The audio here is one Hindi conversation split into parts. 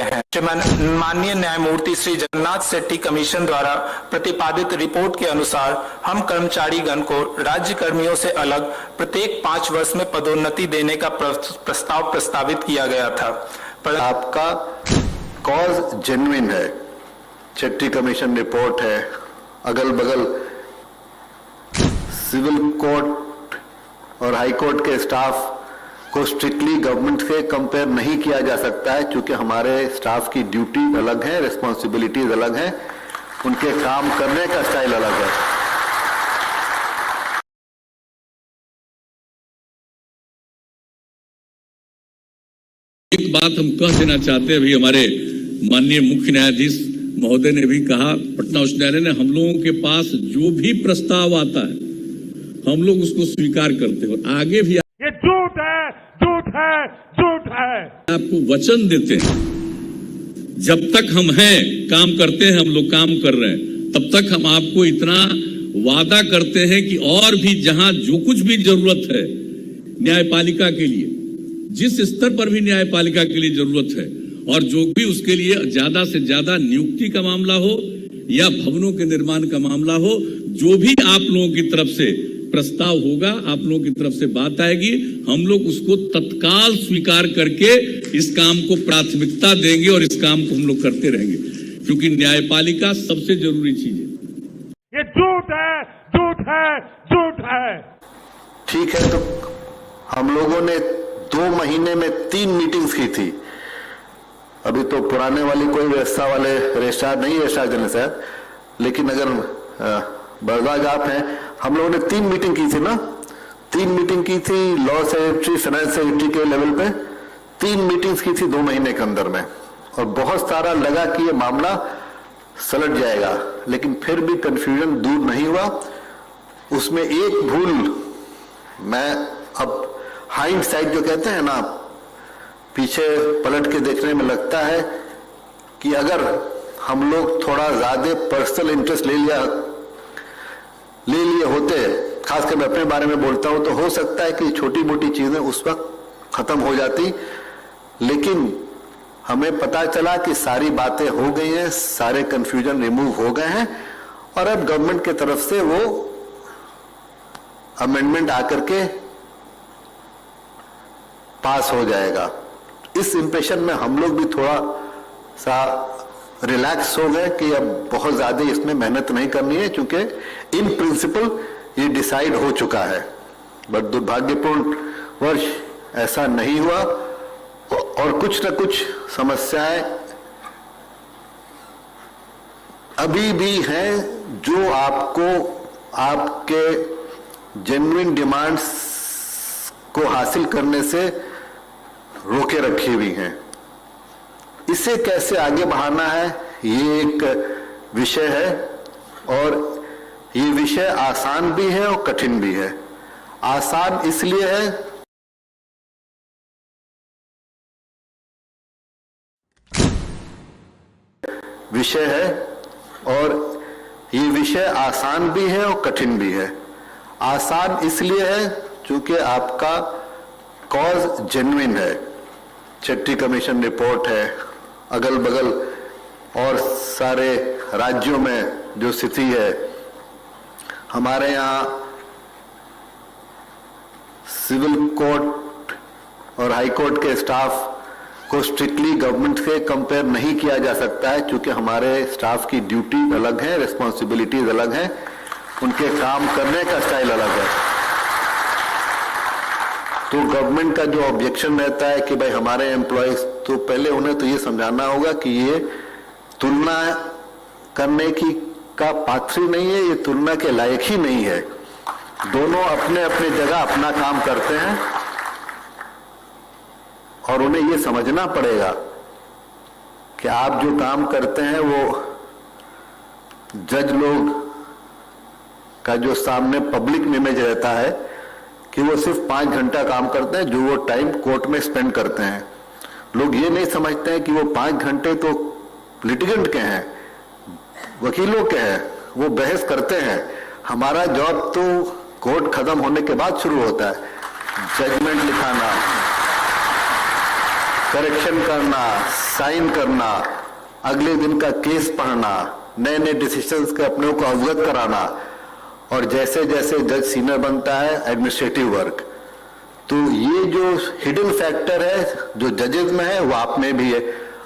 हैं। माननीय न्यायमूर्ति श्री जगन्नाथ शेट्टी कमीशन द्वारा प्रतिपादित रिपोर्ट के अनुसार हम कर्मचारीगण को राज्य कर्मियों से अलग प्रत्येक 5 वर्ष में पदोन्नति देने का प्रस्ताव प्रस्तावित किया गया था। पर आपका कॉज जेन्युइन है, शेट्टी कमीशन रिपोर्ट है, अगल बगल सिविल कोर्ट और हाई कोर्ट के स्टाफ को स्ट्रिक्टली गवर्नमेंट से कंपेयर नहीं किया जा सकता है, क्योंकि हमारे स्टाफ की ड्यूटी अलग है, रिस्पॉन्सिबिलिटीज अलग हैं, उनके काम करने का स्टाइल अलग है। एक बात हम कह देना चाहते हैं, अभी हमारे माननीय मुख्य न्यायाधीश महोदय ने भी कहा, पटना उच्च न्यायालय ने, हम लोगों के पास जो भी प्रस्ताव आता है हम लोग उसको स्वीकार करते हैं और आगे भी ये झूठ है, झूठ है, झूठ है। आपको वचन देते हैं, जब तक हम हैं काम करते हैं, हम लोग काम कर रहे हैं, तब तक हम आपको इतना वादा करते हैं कि और भी जहां जो कुछ भी जरूरत है न्यायपालिका के लिए, जिस स्तर पर भी न्यायपालिका के लिए जरूरत है, और जो भी उसके लिए ज्यादा से ज्यादा नियुक्ति का मामला हो या भवनों के निर्माण का मामला हो, जो भी आप लोगों की तरफ से प्रस्ताव होगा, आप लोगों की तरफ से बात आएगी, हम लोग उसको तत्काल स्वीकार करके इस काम को प्राथमिकता देंगे और इस काम को हम लोग करते रहेंगे, क्योंकि न्यायपालिका सबसे जरूरी चीज है। ये झूठ है, झूठ है, झूठ है। ठीक है, तो हम लोगों ने 2 महीने में 3 मीटिंग्स की थी। अभी तो पुराने वाली कोई व्यवस्था वाले रजिस्ट्रार नहीं, रजिस्ट्रार जनरल साहब, लेकिन अगर बर्दाज आप हैं, हम लोगों ने 3 मीटिंग की थी ना, 3 मीटिंग की थी लॉ सेक्रेटरी, फाइनेंस सेक्रेटरी के लेवल पे 3 मीटिंग्स की थी 2 महीने के अंदर में, और बहुत सारा लगा कि ये मामला सलट जाएगा, लेकिन फिर भी कंफ्यूजन दूर नहीं हुआ। उसमें एक भूल, मैं अब हाइंडसाइट जो कहते हैं ना, पीछे पलट के देखने में लगता है कि अगर हम लोग थोड़ा ज्यादा पर्सनल इंटरेस्ट ले लिए होते, खासकर मैं अपने बारे में बोलता हूं, तो हो सकता है कि छोटी मोटी चीजें उस वक्त खत्म हो जाती, लेकिन हमें पता चला कि सारी बातें हो गई हैं, सारे कंफ्यूजन रिमूव हो गए हैं, और अब गवर्नमेंट की तरफ से वो अमेंडमेंट आकर के पास हो जाएगा। इस इंप्रेशन में हम लोग भी थोड़ा सा रिलैक्स हो गए कि अब बहुत ज्यादा इसमें मेहनत नहीं करनी है, क्योंकि इन प्रिंसिपल ये डिसाइड हो चुका है। बट दुर्भाग्यपूर्ण वर्ष ऐसा नहीं हुआ, और कुछ न कुछ समस्याएं अभी भी हैं, जो आपको आपके जेन्युइन डिमांड्स को हासिल करने से रोके रखी हुई हैं। इसे कैसे आगे बढ़ाना है, ये एक विषय है, और ये विषय आसान भी है और कठिन भी है। आसान इसलिए है विषय है, और ये विषय आसान भी है और कठिन भी है। आसान इसलिए है क्योंकि आपका कॉज जेन्युइन है, शेट्टी कमीशन रिपोर्ट है, अगल बगल और सारे राज्यों में जो स्थिति है, हमारे यहाँ सिविल कोर्ट और हाई कोर्ट के स्टाफ को स्ट्रिक्टली गवर्नमेंट से कंपेयर नहीं किया जा सकता है, क्योंकि हमारे स्टाफ की ड्यूटी अलग है, रिस्पॉन्सिबिलिटीज अलग हैं, उनके काम करने का स्टाइल अलग है। तो गवर्नमेंट का जो ऑब्जेक्शन रहता है कि भाई हमारे एम्प्लॉयज, तो पहले उन्हें तो ये समझाना होगा कि ये तुलना करने की का पात्र नहीं है, ये तुलना के लायक ही नहीं है। दोनों अपने अपने जगह अपना काम करते हैं, और उन्हें ये समझना पड़ेगा कि आप जो काम करते हैं वो जज लोग का जो सामने पब्लिक इमेज रहता है कि वो सिर्फ 5 घंटा काम करते हैं, जो वो टाइम कोर्ट में स्पेंड करते हैं। लोग ये नहीं समझते हैं कि वो 5 घंटे तो लिटिगेंट के हैं, वकीलों के हैं, वो बहस करते हैं। हमारा जॉब तो कोर्ट खत्म होने के बाद शुरू होता है, जजमेंट लिखाना। करेक्शन करना, साइन करना, अगले दिन का केस पढ़ना, नए नए डिसीजंस के अपने को अवगत कराना, और जैसे जैसे जज सीनियर बनता है एडमिनिस्ट्रेटिव वर्क। तो ये जो हिडन फैक्टर है जो जजेस में है वो आप में भी है।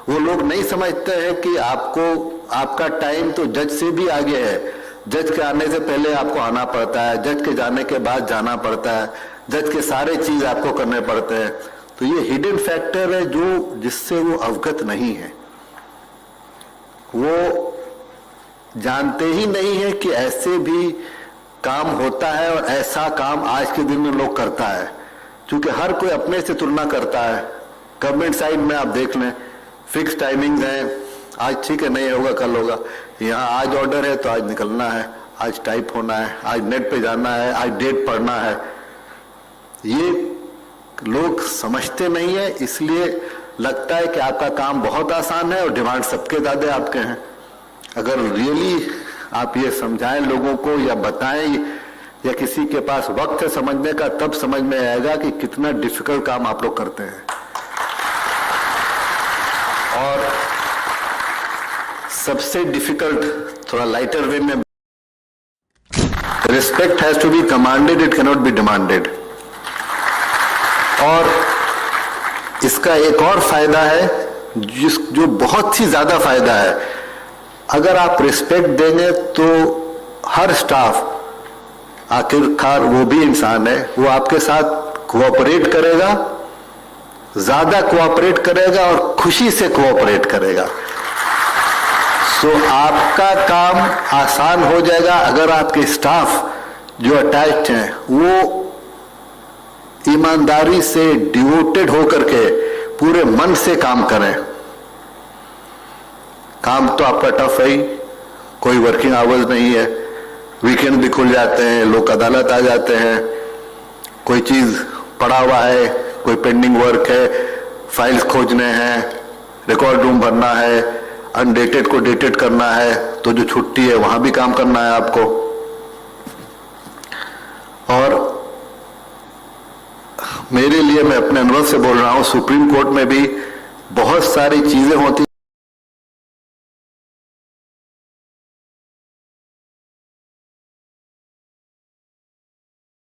वो लोग नहीं समझते हैं कि आपका टाइम तो जज से भी आगे है। जज के आने से पहले आपको आना पड़ता है, जज के जाने के बाद जाना पड़ता है, जज के सारे चीज आपको करने पड़ते हैं। तो ये हिडन फैक्टर है जो जिससे वो अवगत नहीं है, वो जानते ही नहीं है कि ऐसे भी काम होता है और ऐसा काम आज के दिन में लोग करता है। क्योंकि हर कोई अपने से तुलना करता है। गवर्नमेंट साइड में आप देख लें, फिक्स टाइमिंग्स हैं, आज ठीक है नहीं होगा कल होगा, यहाँ आज ऑर्डर है तो आज निकलना है, आज टाइप होना है, आज नेट पे जाना है, आज डेट पढ़ना है। ये लोग समझते नहीं है, इसलिए लगता है कि आपका काम बहुत आसान है और डिमांड सबके ज्यादा आपके हैं। अगर रियली आप ये समझाएं लोगों को या बताएं या किसी के पास वक्त है समझने का, तब समझ में आएगा कि कितना डिफिकल्ट काम आप लोग करते हैं। और सबसे डिफिकल्ट, थोड़ा लाइटर वे में, respect has to be commanded, it can not be demanded. और इसका एक और फायदा है जो बहुत ही ज्यादा फायदा है। अगर आप रिस्पेक्ट देंगे तो हर स्टाफ, आखिरकार वो भी इंसान है, वो आपके साथ कोऑपरेट करेगा, ज्यादा कोऑपरेट करेगा और खुशी से कोऑपरेट करेगा। सो आपका काम आसान हो जाएगा अगर आपके स्टाफ जो अटैच्ड हैं वो ईमानदारी से डिवोटेड होकर के पूरे मन से काम करें। काम तो आपका टफ है ही, कोई वर्किंग आवर्स नहीं है, वीकेंड भी खुल जाते हैं, लोक अदालत आ जाते हैं, कोई चीज पड़ा हुआ है, कोई पेंडिंग वर्क है, फाइल्स खोजने हैं, रिकॉर्ड रूम भरना है, अनडेटेड को डेटेड करना है, तो जो छुट्टी है वहां भी काम करना है आपको। और मेरे लिए, मैं अपने अनुभव से बोल रहा हूं, सुप्रीम कोर्ट में भी बहुत सारी चीजें होती